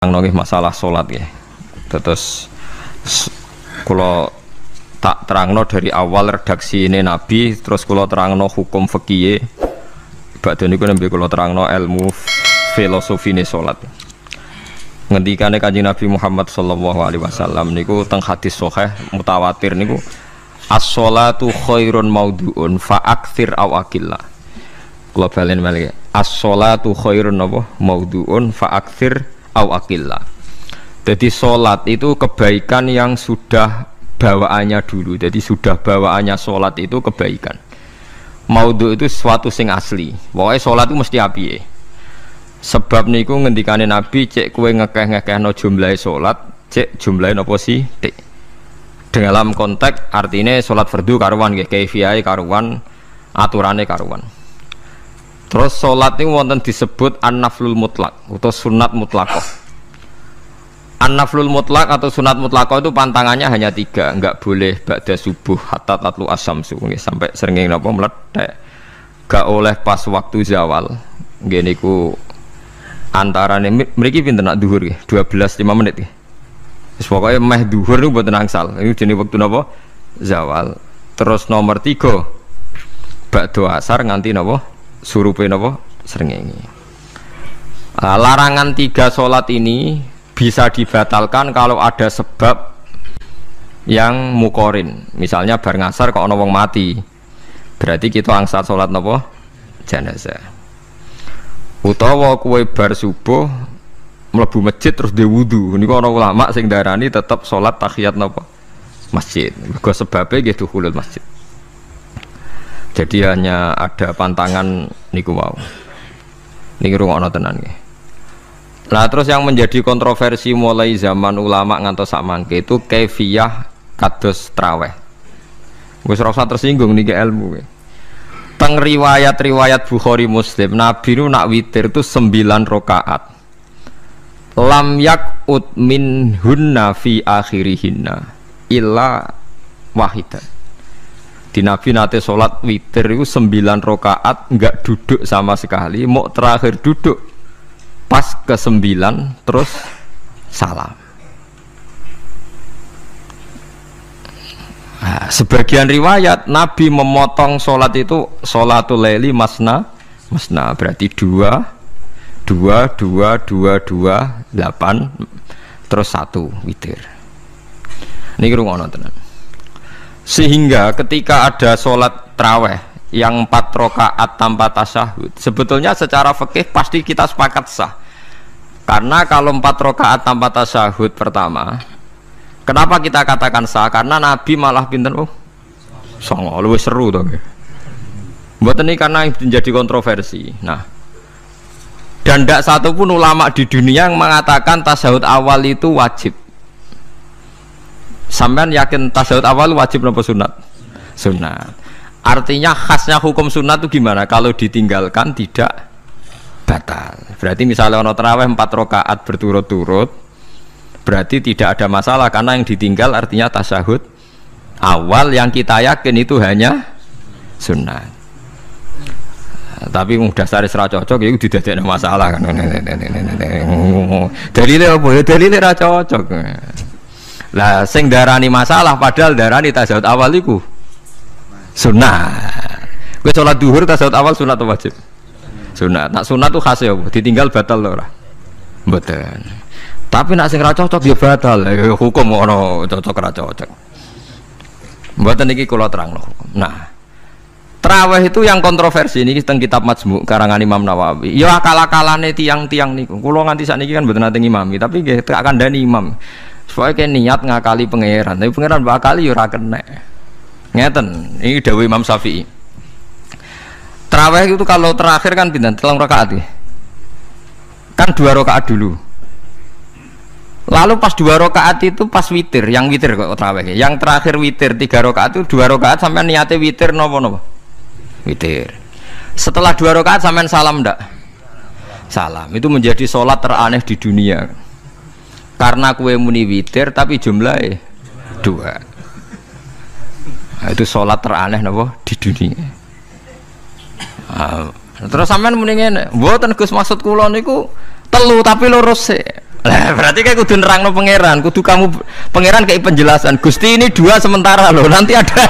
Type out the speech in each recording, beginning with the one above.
nggih masalah salat nggih. Terus kula tak terangno dari awal redaksi ini Nabi, terus kula terangno hukum fikih. Badhe niku nembe kula terangno ilmu filosofine salat. Ngendikane Kanjeng Nabi Muhammad sallallahu alaihi wasallam niku teng hadis sahih mutawatir niku as-sholatu khairun maudhu'un fa aktsir aw aqilla. Kula balen malih. As-sholatu khairun maudhu'un fa aktsir aw aqilla. Jadi salat itu kebaikan yang sudah bawaannya dulu. Jadi sudah bawaannya salat itu kebaikan. Maudhu itu sesuatu sing asli. Pokoknya salat itu mesti apike. Sebab niku ngendikane Nabi cek kowe ngekeh-ngekehno jumlahe salat, cek jumlahe napa sih? Dalam konteks artinya salat fardu karuan nggih, kaifiyahe karuan, aturane karuan. Terus salat niku wonten disebut an-naflul mutlak atau sunat mutlaqah. An-naflul mutlak atau sunat mutlaqah itu pantangannya hanya 3, enggak boleh ba'da subuh hatta tatlu asyamsu nggih sampai srengenge napa meletek. Enggak oleh pas waktu zawal. Nggih niku antarane mriki pinten nak dhuwur nggih 12:05 menit nggih. Wis pokoke meh dhuwur niku mboten angsal. Iku jenenge wektu napa? Zawal. Terus nomor 3 ba'da asar nganti napa? Surupe napa? Srengenge. Larangan 3 salat ini bisa dibatalkan kalau ada sebab yang mukorin. Misalnya bar ngasar kok ana wong mati. Berarti kita angsal salat napa? Jenazah. Utawa kowe bar subuh mlebu masjid terus dhe wudu. Niku ana ulama sing darani tetep salat tahiyat napa? Masjid. Mergo sebabe nggih dukhulul masjid. Jadi hanya ada pantangan niku wau. Niki rungokno tenan nggih. Nah terus yang menjadi kontroversi mulai zaman ulama ngantos sak mangke itu kaifiyah kados traweh. Wis ora usah tersinggung niki ilmu. Teng riwayat-riwayat Bukhari Muslim Nabi nu nak witir itu 9 rakaat. Lam yakut min hunna fi akhirihinna illa wahidah. Di Nabi nate salat witir itu 9 rakaat enggak duduk sama sekali, mau terakhir duduk pas ke-9 terus salam. Nah, sebagian riwayat Nabi memotong sholat itu sholatul laili masna berarti 2 8 terus 1 witir. Ini ngrungokno tenan. Sehingga ketika ada sholat traweh yang 4 rakaat tanpa tasyahud, sebetulnya secara fikih pasti kita sepakat sah. Karena kalau 4 rakaat tanpa tasyahud pertama, kenapa kita katakan sah? Karena Nabi malah pinten songo luwih seru to nggih. Mboten iki karena menjadi kontroversi. Nah, dan tidak satu pun ulama di dunia yang mengatakan tasyahud awal itu wajib. Sampean yakin tasyahud awal wajib napa sunat? Sunat. Artinya khasnya hukum sunat itu gimana? Kalau ditinggalkan tidak batal. Berarti misalnya ono tarawih 4 rakaat berturut-turut, berarti tidak ada masalah karena yang ditinggal artinya tasyahud awal yang kita yakin itu hanya sunat. Tapi dasar ra cocok ya didadekno masalah kan. Dalile apa ya? Dalile ra cocok. Lah sing darani masalah padahal darani tasyahud awal iku sunat. Kowe salat zuhur tasyahud awal sunat atau wajib? Sunat. Nak sunat tuh khas ya, ditinggal batal lho ora? Mboten. Tapi nak sing ra cocok ya batal. Hukum ono cocok ra cocok. Mboten iki kula terangno hukum. Nah, traweh itu yang kontroversi ini teng kitab Majmu' karangan Imam Nawawi. Ya akal-akalane tiang-tiang niku. Kula nganti sakniki kan mboten nate ngimami, tapi nggih tak kandhani imam. Supaya ke niat ngakali pangeran, tapi pangeran bakali ya ora kena. Ngeten, ini dawuh Imam Syafi'i. Tarawih itu kalau terakhir kan pinten? 3 rakaat ya. Kan 2 rakaat dulu. Lalu pas 2 rakaat itu pas witir, yang witir kok tarawih. Yang terakhir witir 3 rakaat itu 2 rakaat sampai niate witir napa-napa? Witir. Setelah 2 rakaat sampai salam ndak? Salam. Itu menjadi sholat teraneh di dunia. Karena kue muni witir tapi jumlahnya 2. Nah, itu sholat teraneh napa di dunia. Terus sampean muni ngene, mboten Gus maksud kula niku telu tapi lurus sih. Lah berarti kayak kudu nerangno pangeran, kudu kamu pangeran kayak penjelasan. Gusti ini 2 sementara loh, nanti ada.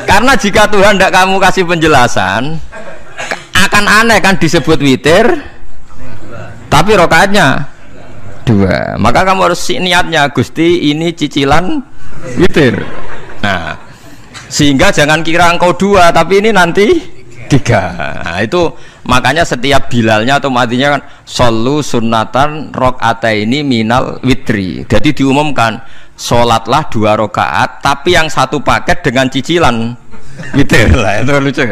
Karena jika Tuhan tidak kamu kasih penjelasan, akan aneh kan disebut witir, tapi rokaatnya 2. Maka kamu harus niatnya Gusti ini cicilan witir. Nah, sehingga jangan kira engkau 2, tapi ini nanti 3. Nah, itu makanya setiap bilalnya atau matinya kan solu sunnatan rokataini minal witri. Jadi diumumkan sholatlah 2 rakaat, tapi yang satu paket dengan cicilan witir lah. Itu lucu.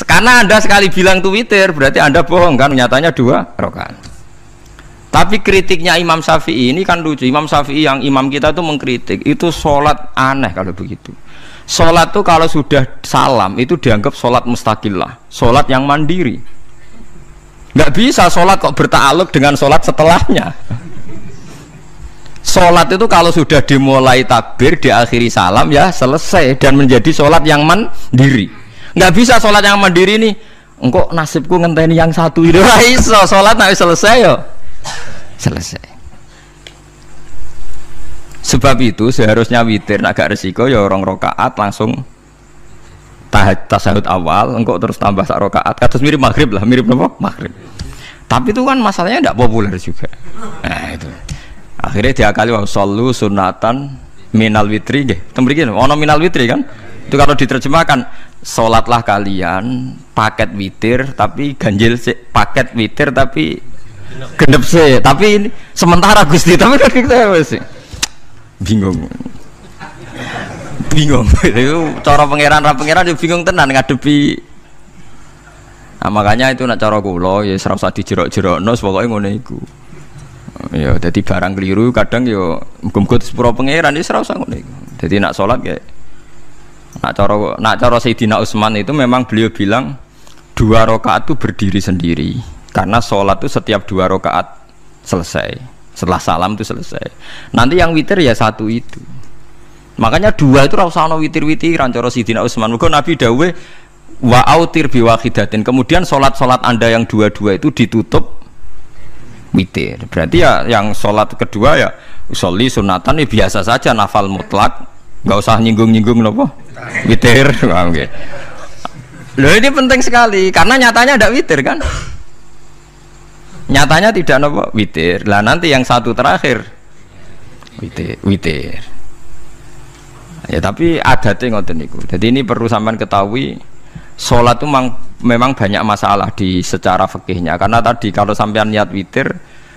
Karena Anda sekali bilang itu witir, berarti Anda bohong kan? Nyatanya 2 rakaat. Tapi kritiknya Imam Syafi'i ini kan lucu. Imam Syafi'i yang imam kita itu mengkritik itu sholat aneh kalau begitu. Sholat itu kalau sudah salam itu dianggap sholat mustaqillah, sholat yang mandiri. Nggak bisa sholat kok bertakluk dengan sholat setelahnya. Sholat itu kalau sudah dimulai takbir, diakhiri salam ya selesai dan menjadi sholat yang mandiri. Nggak bisa sholat yang mandiri nih. Engkau nasibku ngenteni yang satu itu. Iso sholat nggak selesai yo. Selesai. Sebab itu seharusnya witir agak resiko ya 2 rakaat langsung tasyahud awal, engkau terus tambah 1 rakaat. Kados mirip maghrib lah, mirip apa? Maghrib. Tapi itu kan masalahnya tidak populer juga. Nah itu. Akhirnya diakali wa shollu sunatan minal witri nggih. Tembriki ono minal witri kan? Itu kalau diterjemahkan salatlah kalian paket witir tapi ganjil sih, paket witir tapi genep sih. Tapi ini sementara Gusti, tapi kan kita sih bingung itu cara pangeran dia bingung tenan ngadepi. Nah, makanya itu nak cara kula ya ora usah dijerok-jerokno pokoke ngono iku ya. Dadi barang keliru kadang ya muga-muga sepuro pangeran ya ora usah ngono iku. Dadi nak salat ya nak cara Sayyidina Utsman itu memang beliau bilang 2 rakaat itu berdiri sendiri karena salat itu setiap 2 rakaat selesai. Setelah salam itu selesai. Nanti yang witir ya 1 itu. Makanya 2 itu rasa ono witir-witiran cara Sidina Utsman. Mergo Nabi dawuh wa autir bi wahidatin. Kemudian salat-salat Anda yang 2-2 itu ditutup witir. Berarti ya yang salat kedua ya usolli sunatan ya biasa saja nafal mutlak. Enggak usah nyinggung-nyinggung napa? Witir. Oke. Loh ini penting sekali karena nyatanya ada witir kan? Nyatanya tidak nopo witir. Lah nanti yang 1 terakhir witir. Ya tapi adatnya ngoten niku. Jadi ini perlu sampean ketahui, salat itu memang banyak masalah di secara fikihnya. Karena tadi kalau sampean niat witir,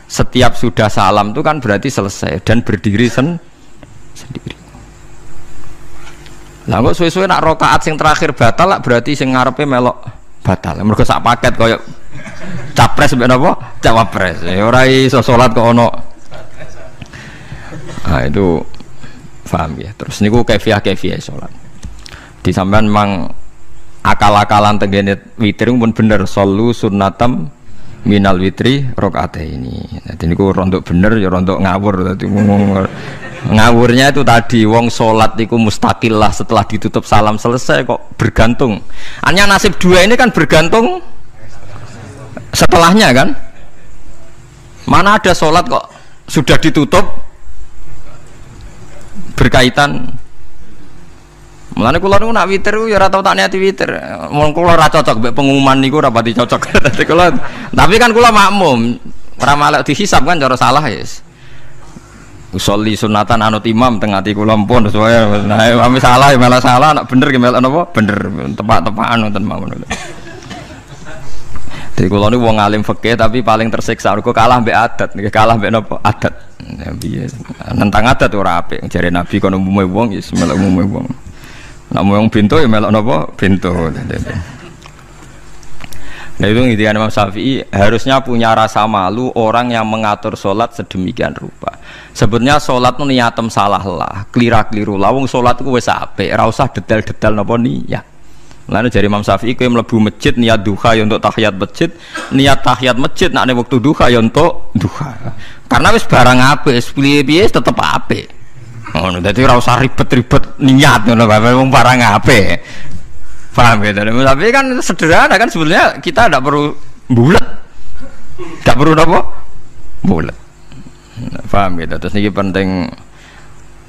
setiap sudah salam itu kan berarti selesai dan berdiri sendiri. Lah kok suwe-suwe nak rakaat sing terakhir batal lah berarti sing ngarepe melok batal. Mergo sak paket koyo capres mbek napa? Cawapres. Ya ora iso salat kok ono. Ah itu paham ya. Terus niku kaifiah salat. Di sampean memang akal-akalan tenggene witir pun bener solu sunnatam minal witri rakaataini. Dadi niku rontok bener ya rontok ngawur dadi ngawurnya itu tadi wong salat niku mustaqillah setelah ditutup salam selesai kok bergantung. Hanya nasib 2 ini kan bergantung setelahnya kan. Mana ada sholat kok sudah ditutup berkaitan. Mulane kula niku nak witir ya ora tau tak niati witir. Wong kula ora cocok mbek pengumuman niku ora pati cocok. Dadi kula tapi kan kula makmum, ora malek dihisab kan cara salah ya. Usolli sunatan anut imam teng ati kula pun sesuai. Nah, ame salah ya malah salah, nak bener ki melok napa? Bener, tepak-tepakan wonten mawon. Jadi kalau ini wong alim fikih tapi paling tersiksa. Aku kalah mbek adat, kalah mbek napa adat. Ya piye? Nentang adat ora apik. Jare Nabi kono umume wong ya melok umume wong. Nek wong pintu ya melok napa? Pintu. Nah itu ngintikan Imam Syafi'i harusnya punya rasa malu orang yang mengatur sholat sedemikian rupa. Sebetulnya sholat itu niatem salah lah, kelira-keliru lah. Wong sholat itu wis apik, ora usah detail-detail napa niat. Lalu dari Imam Syafi'i kowe mlebu masjid niat duha ya untuk tahiyat masjid, niat tahiyat masjid nek waktu duha ya untuk duha. Karena wis barang apik, wis piye-piye tetep apik. Ngono, dadi ora usah ribet-ribet niat ngono bae wong barang apik. Paham ya? Tapi kan sederhana kan sebetulnya kita tidak perlu bulat. Gak perlu apa? Bulat. Paham gitu. Terus ini penting.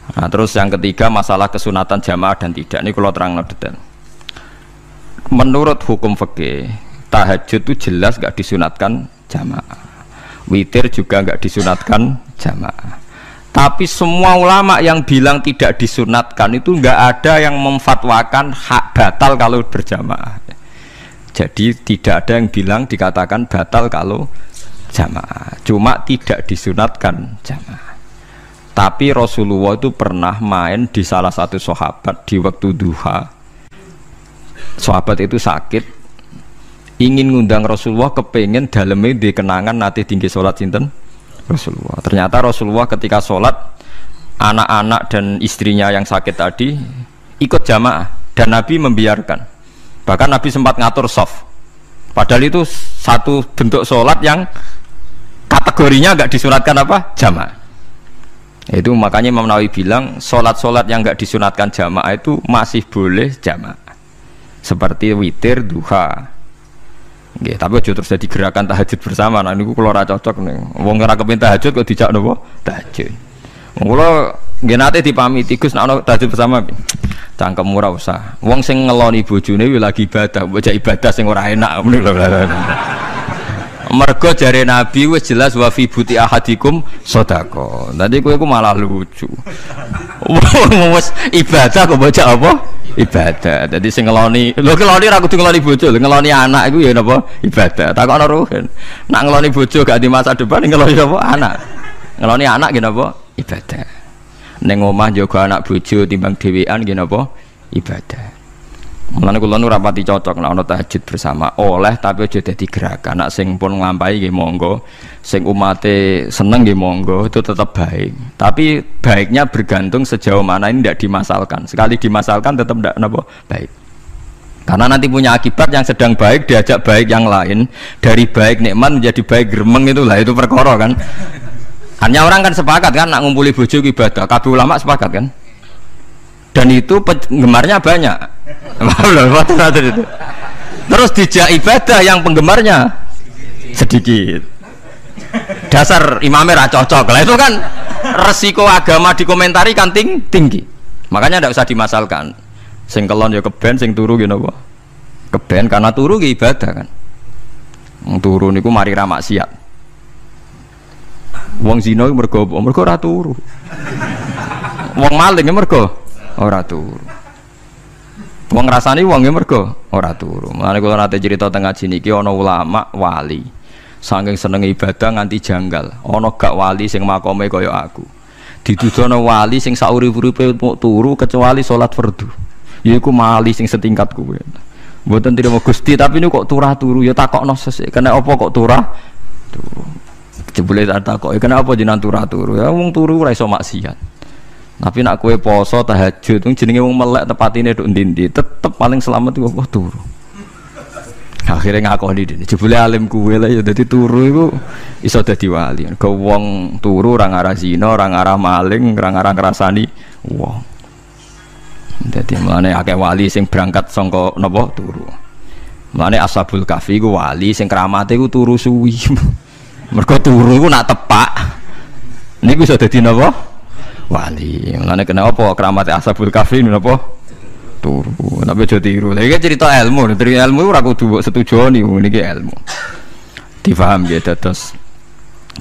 Nah, terus yang ketiga masalah kesunatan jamaah dan tidak. Ini kalau terang detail. Menurut hukum fikih, tahajud itu jelas gak disunatkan jamaah. Witir juga gak disunatkan jamaah. Tapi semua ulama yang bilang tidak disunatkan itu gak ada yang memfatwakan hak batal kalau berjamaah. Jadi tidak ada yang bilang dikatakan batal kalau jamaah. Cuma tidak disunatkan jamaah. Tapi Rasulullah itu pernah main di salah satu sahabat di waktu duha. Sahabat itu sakit, ingin ngundang Rasulullah, kepengen dalamnya di kenangan nanti tinggi sholat sinten Rasulullah. Ternyata Rasulullah ketika sholat, anak-anak dan istrinya yang sakit tadi ikut jamaah dan Nabi membiarkan. Bahkan Nabi sempat ngatur soft. Padahal itu satu bentuk sholat yang kategorinya nggak disunatkan apa? Jamaah. Itu makanya Imam Nawawi bilang sholat-sholat yang nggak disunatkan jamaah itu masih boleh jamaah. Seperti witir, duha. Nggih, tapi aja terus jadi gerakan tahajud bersama. Nah niku kula ora cocok nih. Wong ora kepengin tahajud kok dijak napa? Tahajud. Wong kula nggih nate dipamiti Gus nek ana tahajud bersama. Cangkem ora usah. Wong sing ngeloni bojone lagi ibadah, bocah ibadah sing ora enak ngono lho. Mergo jare Nabi wis jelas wa fi buti ahadikum sedekah. Tadi kowe ku malah lucu. Wis ibadah kok bocah apa? Ibadah. Jadi sing ngeloni, lho ngeloni ra kudu ngeloni bojo, ngeloni anak iku ya napa? Ibadah. Takokno ruhen. Nak ngeloni bojo gak di masa depan ngeloni apa? Anak. Ngeloni anak nggih napa? Ibadah. Ning omah jaga anak bojo timbang dhewean nggih napa? Ibadah. Mulane kula nu rapati cocok nek ana tahajud bersama oleh tapi aja dadi gerakan. Nek sing pun nglampahi nggih monggo, sing umate seneng nggih monggo, itu tetap baik. Tapi baiknya bergantung sejauh mana ini tidak dimasalkan. Sekali dimasalkan tetap tidak napa baik. Karena nanti punya akibat yang sedang baik diajak baik yang lain, dari baik nikmat menjadi baik gremeng itulah itu perkara kan. Hanya orang kan sepakat kan nak ngumpuli bojo ibadah, kabeh ulama sepakat kan. Dan itu penggemarnya banyak. Terus dijak ibadah yang penggemarnya sedikit. Dasar imamnya ra cocok lah itu kan resiko agama dikomentari kan tinggi. Makanya tidak usah dimasalkan. Sing kelon ya keben, sing turu gitu apa? Keben karena turu ki ibadah kan. Turu niku mari ra maksiat. Wong zina mergo apa? Mergo ora turu. Wong maling mergo ora turu. Wong ngrasani wong mergo ora turu. Mulane kula nate cerita teng ngaji niki ana ulama wali. Saking senenge ibadah nganti janggal. Ana gak wali sing makome kaya aku. Dituduhno wali sing saurip-uripe turu kecuali salat fardu. Yaiku wali sing setingkat kuwe. Mboten trimo Gusti tapi niku kok turah turu ya takokno sesuk. Kena apa kok turah? Turu. Jebule tak takoki kenapa jenengan turah turu? Ya wong turu ora iso maksiat. Tapi nak kue poso tahajud, jenenge wong melek tepatine nduk ndi-ndi, tetep paling selamat iku apa turu. Akhirnya ngakoni dene, jebule alim kuwe lah ya dadi turu iku iso dadi wali. Ke wong turu ora ngarah zina, ora ngarah maling, ora ngarah ngrasani wong. Dadi mulane akeh wali sing berangkat saka napa turu. Mulane Ashabul Kahfi iku wali sing kramate iku turu suwi. Mergo turu iku nak tepak. Niku iso dadi napa? Wali. Mulane kenapa keramat Ashabul Kahfi menapa turu. Tapi aja tiru. Iki cerita ilmu, dari ilmu ora kudu setuju niku niki ilmu. Difaham ya terus.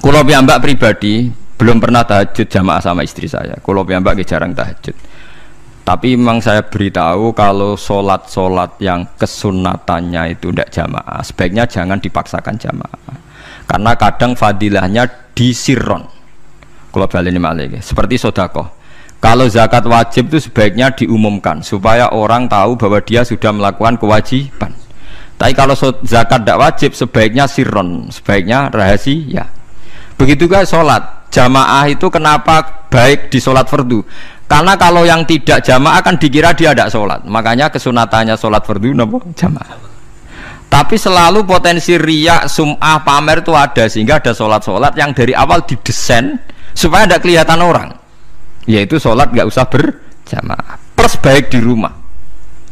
Kula piyambak pribadi belum pernah tahajud jamaah sama istri saya. Kula piyambak jarang tahajud. Tapi memang saya beritahu kalau sholat yang kesunatannya itu tidak jamaah, sebaiknya jangan dipaksakan jamaah. Karena kadang fadilahnya disirron. Kalau balik ini malah seperti sodakoh. Kalau zakat wajib itu sebaiknya diumumkan supaya orang tahu bahwa dia sudah melakukan kewajiban. Tapi kalau zakat tidak wajib sebaiknya sirron, sebaiknya rahasia. Begitu juga sholat jamaah itu kenapa baik di sholat fardu? Karena kalau yang tidak jamaah kan dikira dia tidak sholat. Makanya kesunatannya sholat fardu napa jamaah. Tapi selalu potensi riya, sum'ah, pamer itu ada sehingga ada sholat yang dari awal didesain supaya tidak kelihatan orang, yaitu sholat nggak usah berjamaah plus baik di rumah.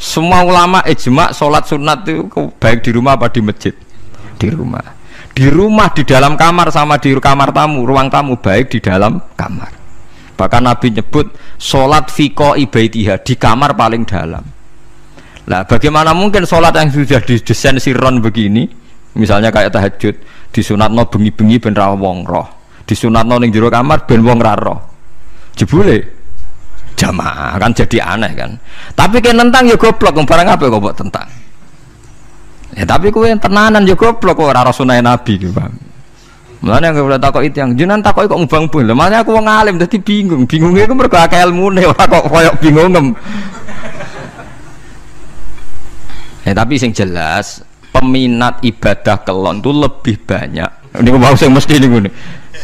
Semua ulama ijma sholat sunat itu baik di rumah apa di masjid? Di rumah. Di rumah, di dalam kamar sama di kamar tamu, ruang tamu baik di dalam kamar. Bahkan Nabi nyebut sholat fiko ibaitiha di kamar paling dalam. Nah, bagaimana mungkin sholat yang sudah didesain sirron begini, misalnya kayak tahajud, disunatno bengi-bengi ben ra wong roh, disunatno ning jero kamar ben wong ra roh. Jebule jamaah kan jadi aneh kan. Tapi kan tentang ya goblok, barang apa kok mbok tentang. Ya tapi kowe tenanan ya goblok kok ora sunah Nabi ki, Bang. Mulane yang takok itu yang jenengan takoki kok ngubang-ubang. Lha makane aku wong alim dadi bingung. Bingungnya iku mergo akeh ilmune ora kok koyo bingungem. Tapi sing jelas peminat ibadah kelon itu lebih banyak. Ini mau sing mesti niku.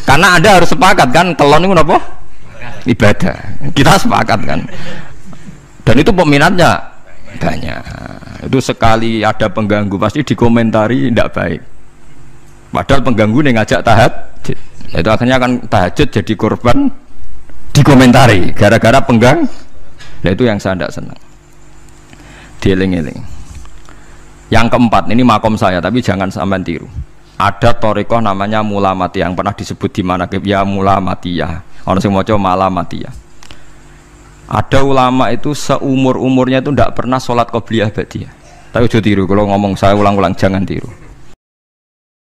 Karena Anda harus sepakat kan kelon niku napa? Ibadah. Kita sepakat kan. Dan itu peminatnya banyak. Itu sekali ada pengganggu pasti dikomentari tidak baik. Padahal pengganggu nih ngajak tahajud, itu akhirnya akan tahajud jadi korban dikomentari gara-gara penggang. Nah itu yang saya tidak senang. Dieling-eling. Yang keempat ini makom saya, tapi jangan sampai tiru. Ada torikoh namanya Mulamatiyah yang pernah disebut di mana ya Mulamatiyah. Orang semua coba Malamatiyah. Ada ulama itu seumur umurnya itu tidak pernah sholat qobliyah ba'diyah. Tapi jauh tiru. Kalau ngomong saya ulang-ulang jangan tiru.